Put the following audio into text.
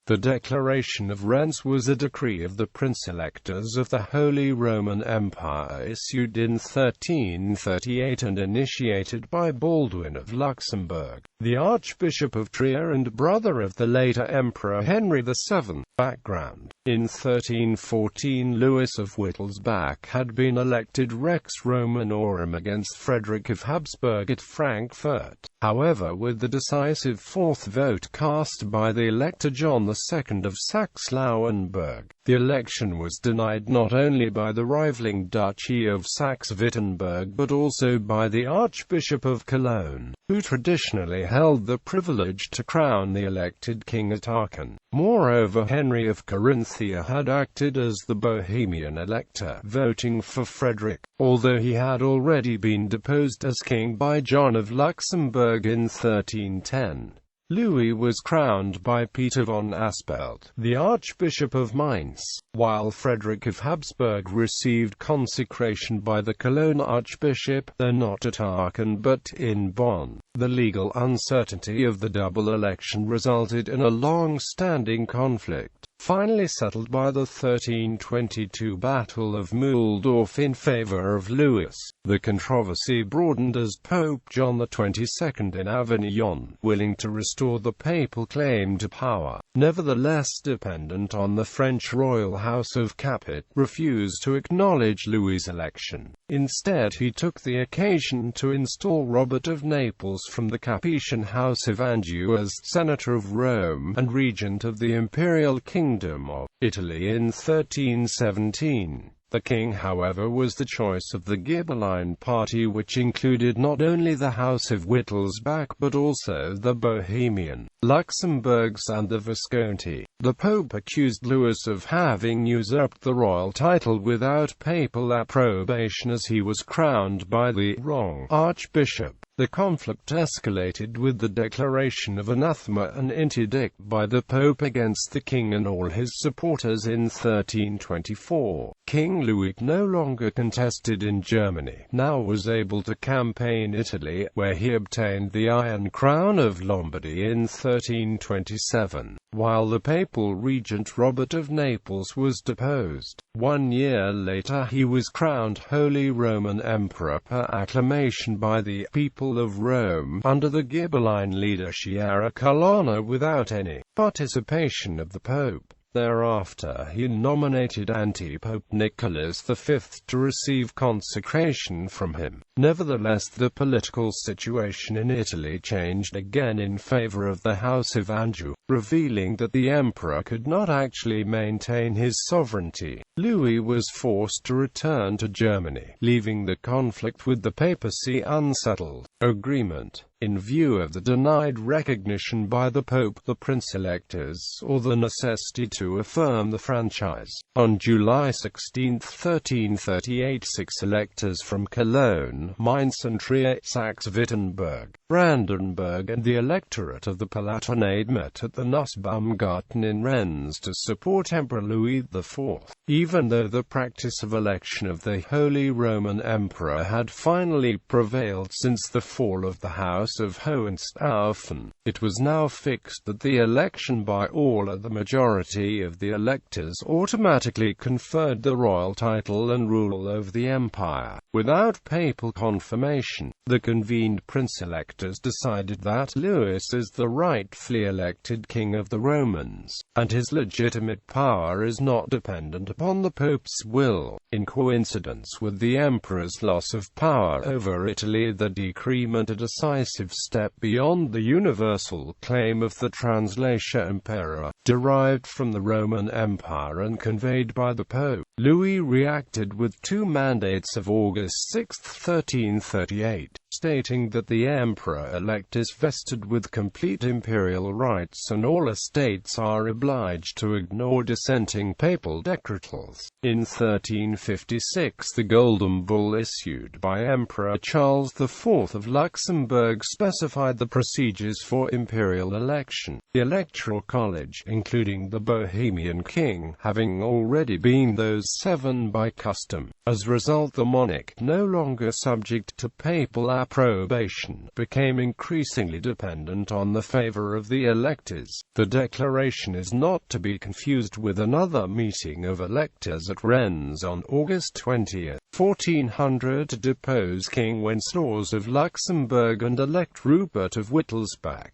The Declaration of Rhens was a decree of the Prince-electors of the Holy Roman Empire issued in 1338 and initiated by Baldwin of Luxembourg, the Archbishop of Trier and brother of the later Emperor Henry VII. Background: in 1314 Louis of Wittelsbach had been elected Rex Romanorum against Frederick of Habsburg at Frankfurt. However, with the decisive fourth vote cast by the elector John II of Saxe-Lauenburg, the election was denied not only by the rivaling Duchy of Saxe-Wittenberg but also by the Archbishop of Cologne, who traditionally held the privilege to crown the elected king at Aachen. Moreover, Henry of Carinthia had acted as the Bohemian elector, voting for Frederick, although he had already been deposed as king by John of Luxembourg in 1310. Louis was crowned by Peter von Aspelt, the Archbishop of Mainz, while Frederick of Habsburg received consecration by the Cologne Archbishop, though not at Aachen but in Bonn. The legal uncertainty of the double election resulted in a long-standing conflict, finally settled by the 1322 Battle of Mühldorf in favor of Louis. The controversy broadened as Pope John XXII in Avignon, willing to restore the papal claim to power, nevertheless dependent on the French royal house of Capet, refused to acknowledge Louis's election. Instead, he took the occasion to install Robert of Naples from the Capetian House of Anjou as Senator of Rome and regent of the Imperial Kingdom of Italy in 1317. The king, however, was the choice of the Ghibelline party, which included not only the House of Wittelsbach but also the Bohemian, Luxembourgs and the Visconti. The Pope accused Louis of having usurped the royal title without papal approbation as he was crowned by the wrong archbishop. The conflict escalated with the declaration of anathema and interdict by the Pope against the king and all his supporters in 1324. King Louis, no longer contested in Germany, now was able to campaign Italy, where he obtained the Iron Crown of Lombardy in 1327, while the papal regent Robert of Naples was deposed. 1 year later he was crowned Holy Roman Emperor per acclamation by the people of Rome, under the Ghibelline leader Sciarra Colonna, without any participation of the Pope. Thereafter he nominated anti-Pope Nicholas V to receive consecration from him. Nevertheless, the political situation in Italy changed again in favor of the House of Anjou, revealing that the emperor could not actually maintain his sovereignty. Louis was forced to return to Germany, leaving the conflict with the papacy unsettled. Agreement. In view of the denied recognition by the Pope, the Prince-electors, or the necessity to affirm the franchise, on July 16, 1338 6 electors from Cologne, Mainz and Trier, Saxe-Wittenberg, Brandenburg and the electorate of the Palatinate met at the Nussbaumgarten in Rhense to support Emperor Louis IV. Even though the practice of election of the Holy Roman Emperor had finally prevailed since the fall of the House of Hohenstaufen, it was now fixed that the election by all or the majority of the electors automatically conferred the royal title and rule over the empire, without papal confirmation. The convened prince-electors decided that Louis is the rightfully elected king of the Romans, and his legitimate power is not dependent upon the Pope's will. In coincidence with the emperor's loss of power over Italy, the decree meant a decisive step beyond the universal claim of the translatio impera, derived from the Roman Empire and conveyed by the Pope. Louis reacted with two mandates of August 6, 1338, stating that the emperor-elect is vested with complete imperial rights and all estates are obliged to ignore dissenting papal decretals. In 1356 the Golden Bull issued by Emperor Charles IV of Luxembourg specified the procedures for imperial election, the electoral college, including the Bohemian king, having already been those 7 by custom. As a result, the monarch, no longer subject subject to papal approbation, became increasingly dependent on the favor of the electors. The declaration is not to be confused with another meeting of electors at Rhense on August 20, 1400 to depose King Wenceslaus of Luxembourg and elect Rupert of Wittelsbach.